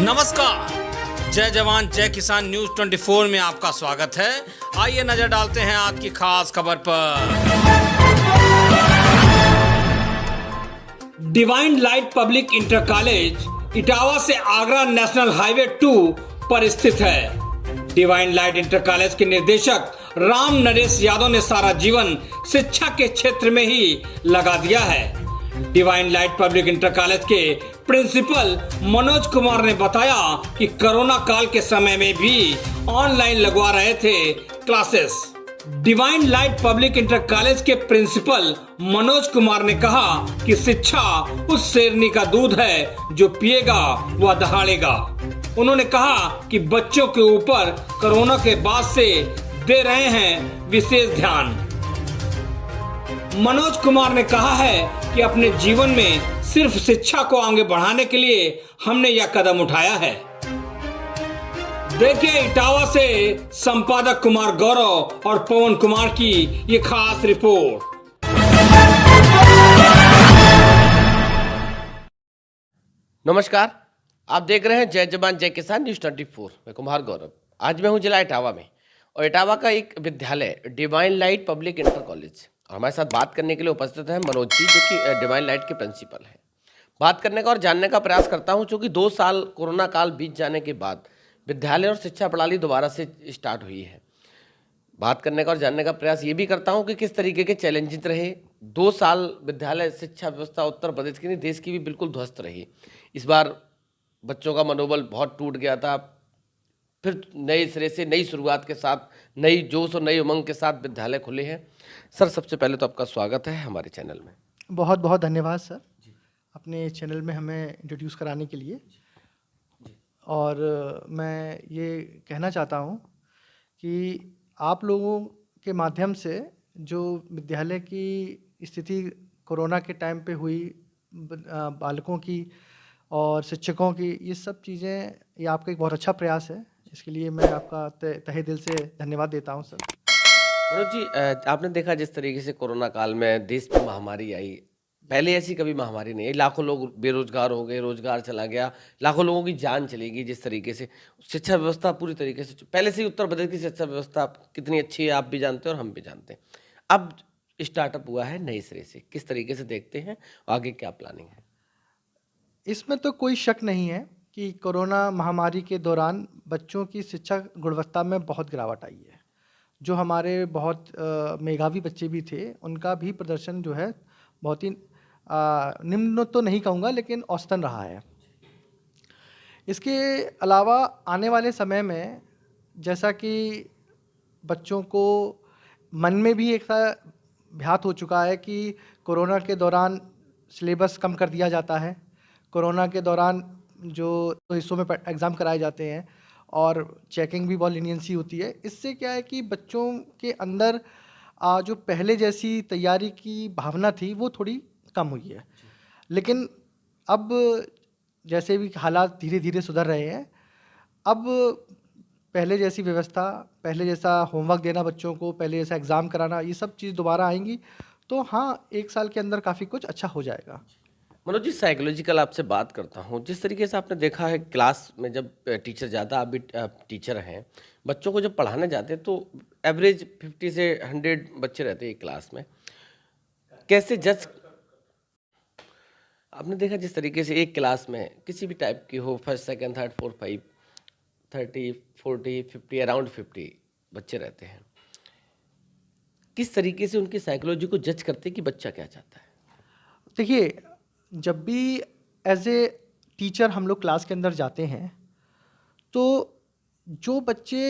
नमस्कार, जय जवान जय किसान न्यूज 24 में आपका स्वागत है। आइए नजर डालते हैं आज की खास खबर पर। Divine light public inter college Etawah से आगरा नेशनल हाईवे 2 पर स्थित है। डिवाइन लाइट इंटर कॉलेज के निर्देशक राम नरेश यादव ने सारा जीवन शिक्षा के क्षेत्र में ही लगा दिया है। Divine light public inter college के प्रिंसिपल मनोज कुमार ने बताया कि कोरोना काल के समय में भी ऑनलाइन लगवा रहे थे classes. Divine light public inter college के प्रिंसिपल मनोज कुमार ने कहा कि शिक्षा उस शेरनी का दूध है जो पिएगा वह दहाड़ेगा। उन्होंने कहा कि बच्चों के ऊपर कोरोना के बाद से दे रहे हैं विशेष ध्यान। मनोज कुमार ने कहा है कि अपने जीवन में सिर्फ शिक्षा को आगे बढ़ाने के लिए हमने यह कदम उठाया है। देखिए इटावा से संपादक कुमार गौरव और पवन कुमार की ये खास रिपोर्ट। नमस्कार, आप देख रहे हैं जय जवान जय किसान न्यूज 24। मैं कुमार गौरव। आज मैं हूं जिला इटावा में और इटावा का एक विद्यालय divine light public inter college. और हमारे साथ बात करने के लिए उपस्थित हैं मनोज जी, जो कि डिवाइन लाइट के प्रिंसिपल हैं। बात करने का और जानने का प्रयास करता हूं, क्योंकि 2 साल कोरोना काल बीत जाने के बाद विद्यालय और शिक्षा प्रणाली दोबारा से स्टार्ट हुई है। बात करने का और जानने का प्रयास ये भी करता हूं कि किस तरीके के चैलेंजेस रहे। 2 साल विद्यालय शिक्षा व्यवस्था उत्तर प्रदेश की नहीं, देश की भी बिल्कुल ध्वस्त रही। इस बार बच्चों का मनोबल बहुत टूट गया था। फिर नए सिरे से नई शुरुआत के साथ नई जोश और नई उमंग के साथ विद्यालय खुले हैं। सर, सबसे पहले तो आपका स्वागत है हमारे चैनल में। बहुत बहुत धन्यवाद सर, अपने चैनल में हमें इंट्रोड्यूस कराने के लिए। और मैं ये कहना चाहता हूँ कि आप लोगों के माध्यम से जो विद्यालय की स्थिति कोरोना के टाइम पे हुई, बालकों की और शिक्षकों की, ये सब चीज़ें, ये आपका एक बहुत अच्छा प्रयास है। इसके लिए मैं आपका तहे दिल से धन्यवाद देता हूँ सर। मनोज जी, आपने देखा जिस तरीके से कोरोना काल में देश में महामारी आई, पहले ऐसी कभी महामारी नहीं आई। लाखों लोग बेरोजगार हो गए, रोजगार चला गया, लाखों लोगों की जान चली गई। जिस तरीके से शिक्षा व्यवस्था पूरी तरीके से, पहले से ही उत्तर प्रदेश की शिक्षा व्यवस्था कितनी अच्छी है आप भी जानते हैं और हम भी जानते हैं। अब स्टार्टअप हुआ है नए सिरे से, किस तरीके से देखते हैं, आगे क्या प्लानिंग है? इसमें तो कोई शक नहीं है कि कोरोना महामारी के दौरान बच्चों की शिक्षा गुणवत्ता में बहुत गिरावट आई है। जो हमारे बहुत मेधावी बच्चे भी थे, उनका भी प्रदर्शन जो है बहुत ही निम्न तो नहीं कहूँगा, लेकिन औसतन रहा है। इसके अलावा आने वाले समय में जैसा कि बच्चों को मन में भी एक भ्यात हो चुका है कि कोरोना के दौरान सिलेबस कम कर दिया जाता है, कोरोना के दौरान जो हिस्सों में एग्ज़ाम कराए जाते हैं और चेकिंग भी बहुत लीनियंसी होती है। इससे क्या है कि बच्चों के अंदर जो पहले जैसी तैयारी की भावना थी वो थोड़ी कम हुई है। लेकिन अब जैसे भी हालात धीरे धीरे सुधर रहे हैं, अब पहले जैसी व्यवस्था, पहले जैसा होमवर्क देना बच्चों को, पहले जैसा एग्ज़ाम कराना, ये सब चीज़ दोबारा आएंगी। तो हाँ, 1 साल के अंदर काफ़ी कुछ अच्छा हो जाएगा। मनोज जी, साइकोलॉजिकल आपसे बात करता हूँ। जिस तरीके से आपने देखा है क्लास में जब टीचर जाता, आप भी टीचर हैं, बच्चों को जब पढ़ाने जाते हैं तो एवरेज 50 से 100 बच्चे रहते हैं एक क्लास में। कैसे जज आपने देखा जिस तरीके से एक क्लास में किसी भी टाइप की हो, first second third fourth 5 30 40 50 around 50 बच्चे रहते हैं, किस तरीके से उनकी साइकोलॉजी को जज करते हैं कि बच्चा क्या चाहता है? देखिए, जब भी एज ए टीचर हम लोग क्लास के अंदर जाते हैं तो जो बच्चे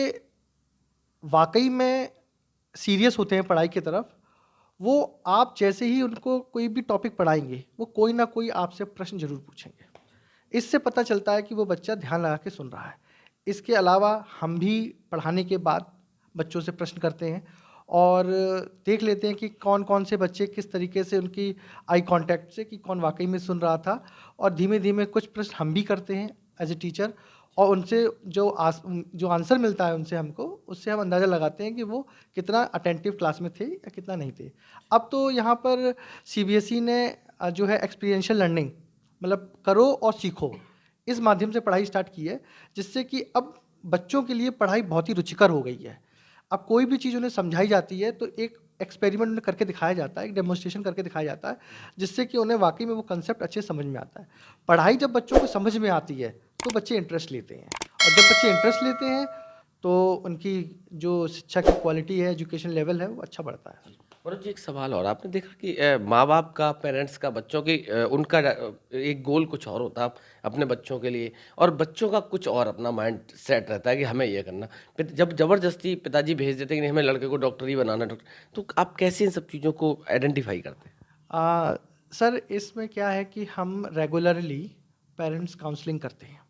वाकई में सीरियस होते हैं पढ़ाई की तरफ, वो आप जैसे ही उनको कोई भी टॉपिक पढ़ाएंगे, वो कोई ना कोई आपसे प्रश्न जरूर पूछेंगे। इससे पता चलता है कि वो बच्चा ध्यान लगा के सुन रहा है। इसके अलावा हम भी पढ़ाने के बाद बच्चों से प्रश्न करते हैं और देख लेते हैं कि कौन कौन से बच्चे किस तरीके से, उनकी आई कांटेक्ट से, कि कौन वाकई में सुन रहा था। और धीमे धीमे कुछ प्रश्न हम भी करते हैं एज ए टीचर, और उनसे जो आंसर मिलता है उनसे हमको, उससे हम अंदाज़ा लगाते हैं कि वो कितना अटेंटिव क्लास में थे या कितना नहीं थे। अब तो यहाँ पर CBSE ने जो है एक्सपीरियंशियल लर्निंग, मतलब करो और सीखो, इस माध्यम से पढ़ाई स्टार्ट की है, जिससे कि अब बच्चों के लिए पढ़ाई बहुत ही रुचिकर हो गई है। अब कोई भी चीज़ उन्हें समझाई जाती है तो एक एक्सपेरिमेंट उन्हें करके दिखाया जाता है, एक डेमोन्स्ट्रेशन करके दिखाया जाता है, जिससे कि उन्हें वाक़ई में वो कांसेप्ट अच्छे समझ में आता है। पढ़ाई जब बच्चों को समझ में आती है, तो बच्चे इंटरेस्ट लेते हैं, और जब बच्चे इंटरेस्ट लेते हैं, तो उनकी जो शिक्षा की क्वालिटी है, एजुकेशन लेवल है, वो अच्छा बढ़ता है। मनोज जी, एक सवाल और, आपने देखा कि माँ बाप का, पेरेंट्स का, बच्चों की एक गोल कुछ और होता है अपने बच्चों के लिए, और बच्चों का कुछ और अपना माइंड सेट रहता है कि हमें ये करना। जब ज़बरदस्ती पिताजी भेज देते हैं कि नहीं, हमें लड़के को डॉक्टर ही बनाना, डॉक्टर, तो आप कैसे इन सब चीज़ों को आइडेंटिफाई करते हैं? सर, इसमें क्या है कि हम रेगुलरली पेरेंट्स काउंसलिंग करते हैं,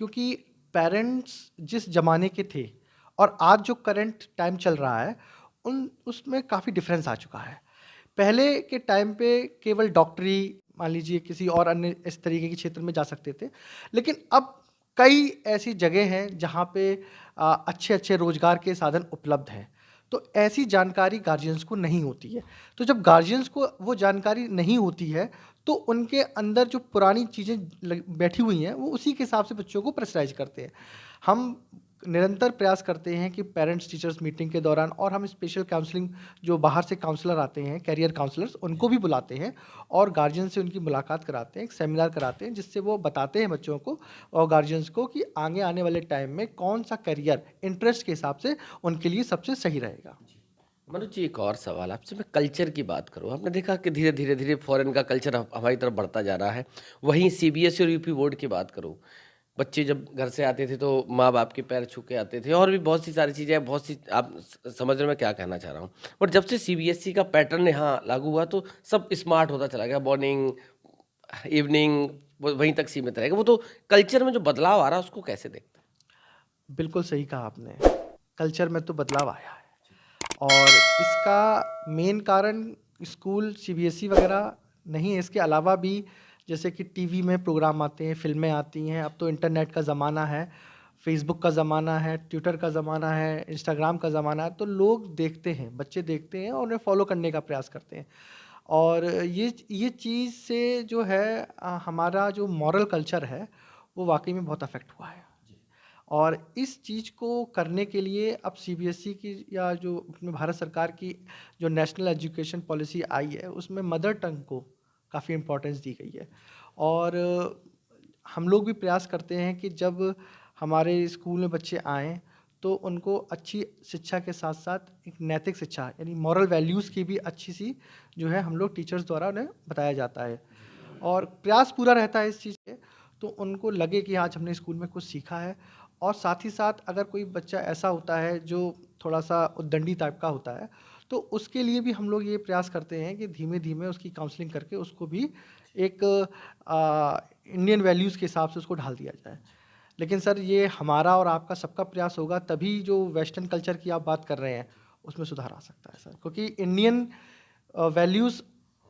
क्योंकि पेरेंट्स जिस ज़माने के थे और आज जो करंट टाइम चल रहा है, उन उसमें काफ़ी डिफरेंस आ चुका है। पहले के टाइम पे केवल डॉक्टरी, मान लीजिए किसी और अन्य इस तरीके के क्षेत्र में जा सकते थे, लेकिन अब कई ऐसी जगह हैं जहाँ पे अच्छे-अच्छे रोज़गार के साधन उपलब्ध हैं। तो ऐसी जानकारी गार्जियंस को नहीं होती है। तो जब गार्जियंस को वो जानकारी नहीं होती है, तो उनके अंदर जो पुरानी चीज़ें बैठी हुई हैं, वो उसी के हिसाब से बच्चों को प्रेशराइज करते हैं। हम निरंतर प्रयास करते हैं कि पेरेंट्स टीचर्स मीटिंग के दौरान, और हम स्पेशल काउंसलिंग, जो बाहर से काउंसलर आते हैं, कैरियर काउंसलर्स, उनको भी बुलाते हैं और गार्जियन से उनकी मुलाकात कराते हैं, एक सेमिनार कराते हैं, जिससे वो बताते हैं बच्चों को और गार्जियंस को कि आगे आने वाले टाइम में कौन सा करियर इंटरेस्ट के हिसाब से उनके लिए सबसे सही रहेगा। मनोज जी, एक और सवाल आपसे, मैं कल्चर की बात करूँ। आपने देखा कि धीरे धीरे फॉरेन का कल्चर हमारी तरफ बढ़ता जा रहा है। वहीं सीबीएसई और यूपी बोर्ड की बात करूँ, बच्चे जब घर से आते थे तो माँ बाप के पैर छू के आते थे, और भी बहुत सी सारी चीज़ें, बहुत सी, आप समझ रहे हो मैं क्या कहना चाह रहा हूँ। और जब से सीबीएसई का पैटर्न यहाँ लागू हुआ, तो सब स्मार्ट होता चला गया। मॉर्निंग, इवनिंग, वहीं तक सीमित रहेगा। वो तो कल्चर में जो बदलाव आ रहा है, उसको कैसे देखते हैं? बिल्कुल सही कहा आपने। कल्चर में तो बदलाव आया है, और इसका मेन कारण स्कूल सीबीएसई वगैरह नहीं है। इसके अलावा भी जैसे कि टीवी में प्रोग्राम आते हैं, फ़िल्में आती हैं, अब तो इंटरनेट का ज़माना है, फ़ेसबुक का ज़माना है, ट्विटर का ज़माना है, इंस्टाग्राम का ज़माना है, तो लोग देखते हैं, बच्चे देखते हैं और उन्हें फ़ॉलो करने का प्रयास करते हैं। और ये चीज़ से जो है हमारा जो मॉरल कल्चर है, वो वाक़ई में बहुत अफ़ेक्ट हुआ है। और इस चीज़ को करने के लिए अब सीबीएसई की, या जो अपने भारत सरकार की जो नेशनल एजुकेशन पॉलिसी आई है, उसमें मदर टंग को काफ़ी इम्पोर्टेंस दी गई है। और हम लोग भी प्रयास करते हैं कि जब हमारे स्कूल में बच्चे आएँ, तो उनको अच्छी शिक्षा के साथ-साथ एक नैतिक शिक्षा, यानी मॉरल वैल्यूज़ की भी अच्छी-सी जो है हम लोग टीचर्स द्वारा उन्हें बताया जाता है। और प्रयास पूरा रहता है इस चीज़ पे, तो उनको लगे कि आज हमने स्कूल में कुछ सीखा है। और साथ ही साथ अगर कोई बच्चा ऐसा होता है जो थोड़ा-सा उद्दंडी टाइप का होता है, तो उसके लिए भी हम लोग ये प्रयास करते हैं कि धीमे-धीमे उसकी काउंसलिंग करके उसको भी एक इंडियन वैल्यूज़ के हिसाब से उसको ढाल दिया जाए। लेकिन सर, ये हमारा और आपका सबका प्रयास होगा, तभी जो वेस्टर्न कल्चर की आप बात कर रहे हैं, उसमें सुधार आ सकता है सर। क्योंकि इंडियन वैल्यूज़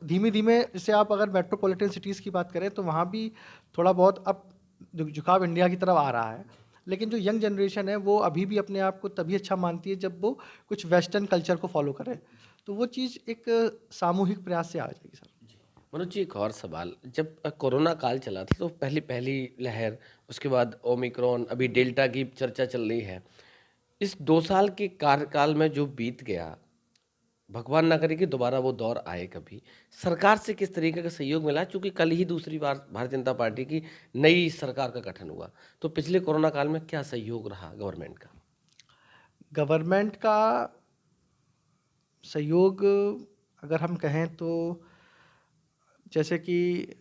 धीमे-धीमे, जैसे आप अगर मेट्रोपॉलिटन सिटीज़ की बात करें, तो वहाँ भी थोड़ा बहुत अब झुकाव इंडिया की तरफ आ रहा है। लेकिन जो यंग जनरेशन है, वो अभी भी अपने आप को तभी अच्छा मानती है जब वो कुछ वेस्टर्न कल्चर को फ़ॉलो करे। तो वो चीज़ एक सामूहिक प्रयास से आ जाएगी सर। मनोज जी, एक और सवाल, जब कोरोना काल चला था, तो पहली पहली लहर, उसके बाद ओमिक्रॉन, अभी डेल्टा की चर्चा चल रही है। इस 2 साल के कार्यकाल में जो बीत गया, भगवान ना करे कि दोबारा वो दौर आए कभी, सरकार से किस तरीके का सहयोग मिला? चूँकि कल ही दूसरी बार भारतीय जनता पार्टी की नई सरकार का गठन हुआ, तो पिछले कोरोना काल में क्या सहयोग रहा गवर्नमेंट का? गवर्नमेंट का सहयोग अगर हम कहें, तो जैसे कि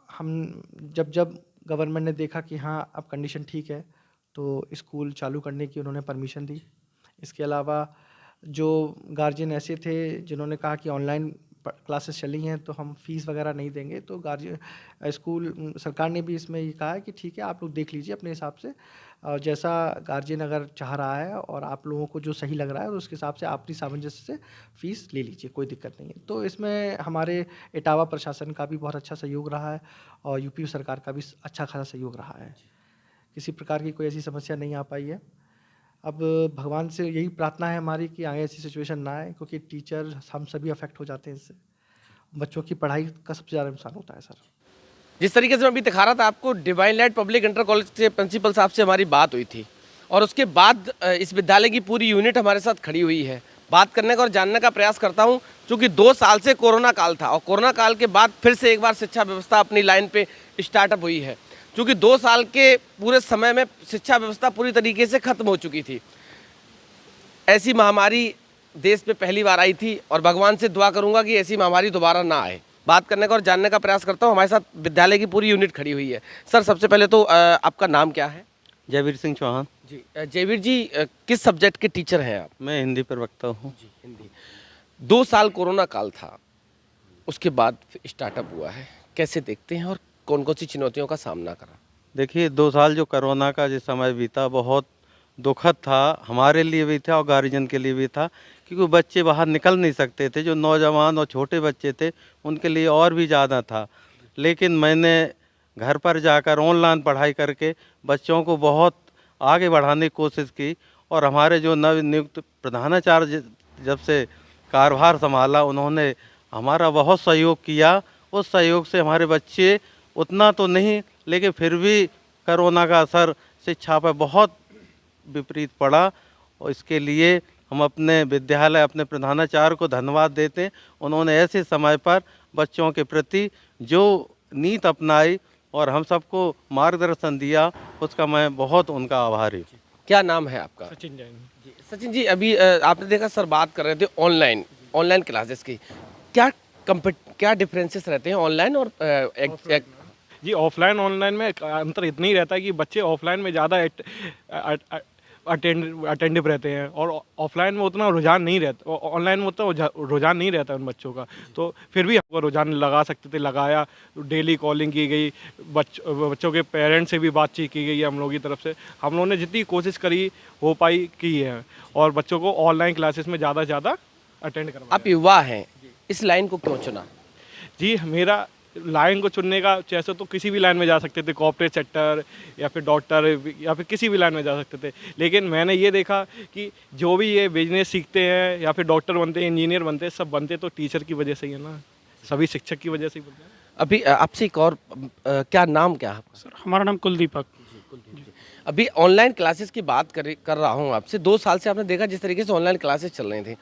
हम जब गवर्नमेंट ने देखा कि हाँ, अब कंडीशन ठीक है, तो स्कूल चालू करने की उन्होंने परमिशन दी। इसके अलावा जो गार्जियन ऐसे थे जिन्होंने कहा कि ऑनलाइन क्लासेस चली हैं, तो हम फ़ीस वगैरह नहीं देंगे, तो गार्जियन स्कूल सरकार ने भी इसमें ये कहा है कि ठीक है, आप लोग देख लीजिए अपने हिसाब से, जैसा गार्जियन अगर चाह रहा है और आप लोगों को जो सही लग रहा है, उसके हिसाब से अपनी सामंजस्य से फ़ीस ले लीजिए, कोई दिक्कत नहीं है। तो इसमें हमारे इटावा प्रशासन का भी बहुत अच्छा सहयोग रहा है, और यूपी सरकार का भी अच्छा खासा सहयोग रहा है। किसी प्रकार की कोई ऐसी समस्या नहीं आ पाई है। अब भगवान से यही प्रार्थना है हमारी कि आगे ऐसी सिचुएशन ना आए, क्योंकि टीचर हम सभी अफेक्ट हो जाते हैं इससे। बच्चों की पढ़ाई का सबसे ज़्यादा नुकसान होता है सर। जिस तरीके से मैं अभी दिखा रहा था आपको, divine light public inter college के प्रिंसिपल साहब से हमारी बात हुई थी और उसके बाद इस विद्यालय की पूरी यूनिट हमारे साथ खड़ी हुई है। बात करने का और जानने का प्रयास करता हूं, क्योंकि 2 साल से कोरोना काल था और कोरोना काल के बाद फिर से एक बार शिक्षा व्यवस्था अपनी लाइन पे स्टार्टअप हुई है। क्योंकि 2 साल के पूरे समय में शिक्षा व्यवस्था पूरी तरीके से खत्म हो चुकी थी। ऐसी महामारी देश में पहली बार आई थी और भगवान से दुआ करूंगा कि ऐसी महामारी दोबारा ना आए। बात करने का और जानने का प्रयास करता हूँ। हमारे साथ विद्यालय की पूरी यूनिट खड़ी हुई है। सर, सबसे पहले तो आपका नाम क्या है? जयवीर सिंह चौहान। जी, जयवीर जी, किस सब्जेक्ट के टीचर हैं आप? मैं हिंदी प्रवक्ता हूँ। जी, हिंदी। 2 साल कोरोना काल था, उसके बाद स्टार्टअप हुआ है, कैसे देखते हैं और कौन कौन सी चुनौतियों का सामना करा? देखिए, 2 साल जो कोरोना का जो समय बीता बहुत दुखद था, हमारे लिए भी था और गार्जियन के लिए भी था, क्योंकि बच्चे बाहर निकल नहीं सकते थे। जो नौजवान और छोटे बच्चे थे उनके लिए और भी ज़्यादा था। लेकिन मैंने घर पर जाकर ऑनलाइन पढ़ाई करके बच्चों को बहुत आगे बढ़ाने की कोशिश की और हमारे जो नवनियुक्त प्रधानाचार्य जब से कार्यभार संभाला, उन्होंने हमारा बहुत सहयोग किया। उस सहयोग से हमारे बच्चे उतना तो नहीं, लेकिन फिर भी कोरोना का असर शिक्षा पर बहुत विपरीत पड़ा और इसके लिए हम अपने विद्यालय, अपने प्रधानाचार्य को धन्यवाद देते हैं। उन्होंने ऐसे समय पर बच्चों के प्रति जो नीति अपनाई और हम सबको मार्गदर्शन दिया, उसका मैं बहुत उनका आभारी हूँ। क्या नाम है आपका? सचिन जैन। जी, सचिन जी, अभी आपने देखा सर बात कर रहे थे ऑनलाइन क्लासेस की। क्या डिफरेंसेस रहते हैं ऑनलाइन और जी, ऑफलाइन ऑनलाइन में अंतर इतना ही रहता है कि बच्चे ऑफलाइन में ज़्यादा अटेंटिव रहते हैं और ऑफलाइन में उतना रुझान नहीं रहता, ऑनलाइन में उतना रुझान नहीं रहता उन बच्चों का। तो फिर भी हमको रुझान लगा सकते थे, लगाया। डेली कॉलिंग की गई, बच्चों के पेरेंट्स से भी बातचीत की गई है हम लोगों की तरफ से। हम लोगों ने जितनी कोशिश करी हो पाई की है और बच्चों को ऑनलाइन क्लासेस में ज़्यादा से ज़्यादा अटेंड करवाया। आप युवा हैं, इस लाइन को क्यों चुना? जी, मेरा लाइन को चुनने का जैसे तो किसी भी लाइन में जा सकते थे, कॉर्पोरेट सेक्टर या फिर डॉक्टर या फिर किसी भी लाइन में जा सकते थे। लेकिन मैंने ये देखा कि जो भी ये बिजनेस सीखते हैं या फिर डॉक्टर बनते हैं, इंजीनियर बनते हैं, सब बनते तो टीचर की वजह से ही है ना, सभी शिक्षक की वजह से ही बनते हैं। अभी आपसे एक और क्या नाम क्या है आपका? सर, हमारा नाम कुलदीपक। अभी ऑनलाइन क्लासेस की बात कर रहा हूँ आपसे। 2 साल से आपने देखा जिस तरीके से ऑनलाइन क्लासेस चल रहे थे,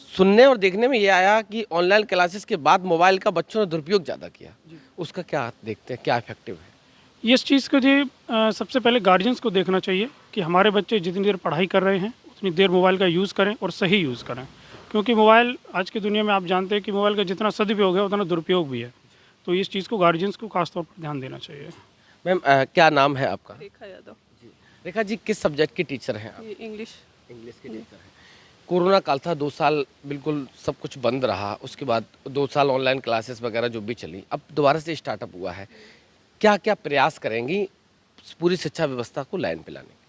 सुनने और देखने में ये आया कि ऑनलाइन क्लासेस के बाद मोबाइल का बच्चों ने दुरुपयोग ज़्यादा किया। उसका क्या देखते हैं, क्या इफेक्टिव है? इस चीज़ को जी सबसे पहले गार्जियंस को देखना चाहिए कि हमारे बच्चे जितनी देर पढ़ाई कर रहे हैं उतनी देर मोबाइल का यूज़ करें और सही यूज़ करें, क्योंकि मोबाइल आज की दुनिया में आप जानते हैं कि मोबाइल का जितना सदुपयोग है उतना दुरुपयोग भी है। तो इस चीज़ को गार्जियंस को खासतौर पर ध्यान देना चाहिए। मैम, क्या नाम है आपका? रेखा यादव। रेखा जी, किस सब्जेक्ट की टीचर हैं आप? इंग्लिश। इंग्लिश की टीचर हैं। कोरोना काल था, 2 साल बिल्कुल सब कुछ बंद रहा, उसके बाद 2 साल ऑनलाइन क्लासेस वगैरह जो भी चली, अब दोबारा से स्टार्टअप हुआ है। क्या क्या प्रयास करेंगी पूरी शिक्षा व्यवस्था को लाइन पे लाने के?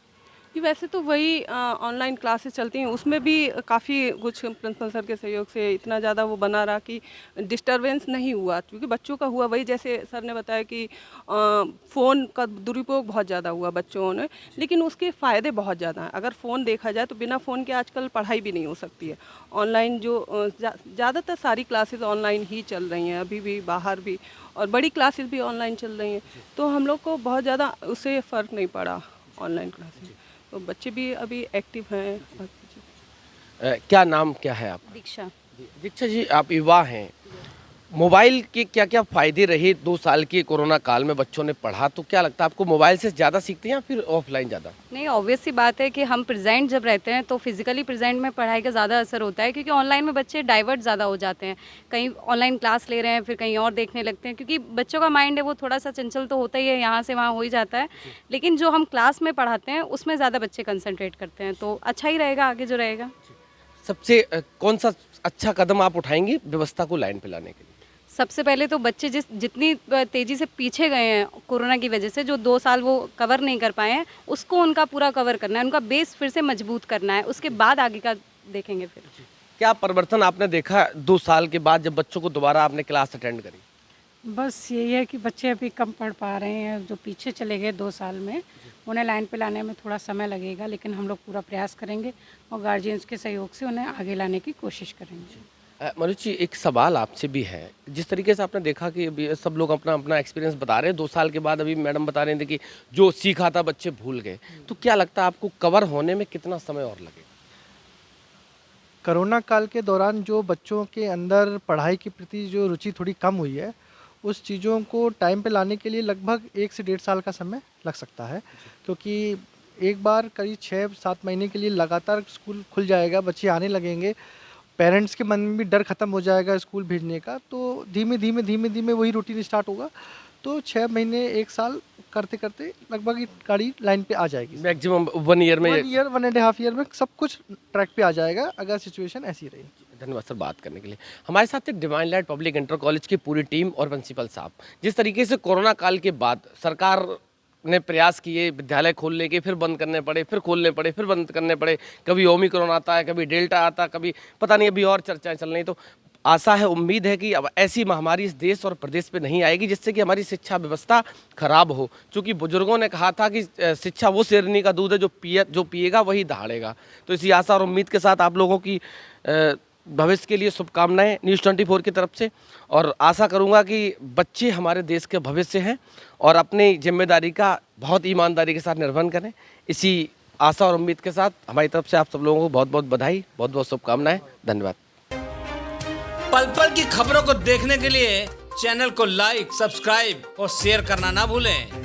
कि वैसे तो वही ऑनलाइन क्लासेस चलती हैं, उसमें भी काफ़ी कुछ प्रिंसिपल सर के सहयोग से इतना ज़्यादा वो बना रहा कि डिस्टरबेंस नहीं हुआ, क्योंकि बच्चों का हुआ वही, जैसे सर ने बताया कि फ़ोन का दुरुपयोग बहुत ज़्यादा हुआ बच्चों ने, लेकिन उसके फ़ायदे बहुत ज़्यादा हैं। अगर फ़ोन देखा जाए तो बिना फ़ोन के आजकल पढ़ाई भी नहीं हो सकती है। ऑनलाइन जो ज़्यादातर सारी क्लासेस ऑनलाइन ही चल रही हैं, अभी भी बाहर भी, और बड़ी क्लासेस भी ऑनलाइन चल रही हैं। तो हम लोग को बहुत ज़्यादा उससे फ़र्क नहीं पड़ा ऑनलाइन क्लासेस, तो बच्चे भी अभी एक्टिव हैं। क्या नाम क्या है आपका? दीक्षा। दीक्षा जी, आप युवा हैं, मोबाइल के क्या क्या फ़ायदे रहे 2 साल के कोरोना काल में बच्चों ने पढ़ा, तो क्या लगता है आपको मोबाइल से ज़्यादा सीखते हैं या फिर ऑफलाइन ज़्यादा? नहीं, ऑब्वियस सी बात है कि हम प्रेजेंट जब रहते हैं तो फिजिकली प्रेजेंट में पढ़ाई का ज़्यादा असर होता है, क्योंकि ऑनलाइन में बच्चे डाइवर्ट ज़्यादा हो जाते हैं, कहीं ऑनलाइन क्लास ले रहे हैं फिर कहीं और देखने लगते हैं, क्योंकि बच्चों का माइंड है वो थोड़ा सा चंचल तो होता ही है, यहाँ से वहाँ हो ही जाता है। लेकिन जो हम क्लास में पढ़ाते हैं उसमें ज़्यादा बच्चे कंसनट्रेट करते हैं, तो अच्छा ही रहेगा आगे जो रहेगा। सबसे कौन सा अच्छा कदम आप उठाएंगी व्यवस्था को लाइन पे लाने के लिए? सबसे पहले तो बच्चे जितनी तेज़ी से पीछे गए हैं कोरोना की वजह से, जो 2 साल वो कवर नहीं कर पाए हैं, उसको उनका पूरा कवर करना है, उनका बेस फिर से मजबूत करना है, उसके बाद आगे का देखेंगे फिर। क्या परिवर्तन आपने देखा 2 साल के बाद जब बच्चों को दोबारा आपने क्लास अटेंड करी? बस यही है कि बच्चे अभी कम पढ़ पा रहे हैं, जो पीछे चले गए 2 साल में, उन्हें लाइन पे लाने में थोड़ा समय लगेगा, लेकिन हम लोग पूरा प्रयास करेंगे और गार्जियंस के सहयोग से उन्हें आगे लाने की कोशिश करेंगे। मनोज जी, एक सवाल आपसे भी है। जिस तरीके से आपने देखा कि अभी सब लोग अपना अपना एक्सपीरियंस बता रहे हैं, 2 साल के बाद अभी मैडम बता रहे थे कि जो सीखा था बच्चे भूल गए, तो क्या लगता है आपको कवर होने में कितना समय और लगेगा? कोरोना काल के दौरान जो बच्चों के अंदर पढ़ाई के प्रति जो रुचि थोड़ी कम हुई है, उस चीज़ों को टाइम पे लाने के लिए लगभग 1 से 1.5 साल का समय लग सकता है, क्योंकि एक बार करीब 6-7 महीने के लिए लगातार स्कूल खुल जाएगा, बच्चे आने लगेंगे, पेरेंट्स के मन में भी डर ख़त्म हो जाएगा स्कूल भेजने का, तो धीमे-धीमे वही रूटीन स्टार्ट होगा। तो 6 महीने 1 साल करते-करते लगभग ये गाड़ी लाइन पे आ जाएगी। मैक्सिमम 1 ईयर में 1 ईयर 1.5 ईयर में सब कुछ ट्रैक पे आ जाएगा, अगर सिचुएशन ऐसी रही। धन्यवाद सर बात करने के लिए। हमारे साथ एक divine light public inter college की पूरी टीम और प्रिंसिपल साहब, जिस तरीके से कोरोना काल के बाद सरकार ने प्रयास किए विद्यालय खोलने के, फिर बंद करने पड़े, फिर खोलने पड़े, फिर बंद करने पड़े, कभी ओमिक्रॉन आता है, कभी डेल्टा आता, कभी पता नहीं अभी और चर्चाएं चल रही। तो आशा है, उम्मीद है कि अब ऐसी महामारी इस देश और प्रदेश पे नहीं आएगी जिससे कि हमारी शिक्षा व्यवस्था खराब हो। क्योंकि बुजुर्गों ने कहा था कि शिक्षा वो शेरनी का दूध है जो पिएगा वही दहाड़ेगा। तो इसी आशा और उम्मीद के साथ आप लोगों की भविष्य के लिए शुभकामनाएं न्यूज़ 24 की तरफ से, और आशा करूंगा कि बच्चे हमारे देश के भविष्य हैं और अपनी जिम्मेदारी का बहुत ईमानदारी के साथ निर्वहन करें। इसी आशा और उम्मीद के साथ हमारी तरफ से आप सब लोगों को बहुत बहुत बधाई, बहुत बहुत शुभकामनाएं। धन्यवाद। पल पल की खबरों को देखने के लिए चैनल को लाइक, सब्सक्राइब और शेयर करना ना भूलें।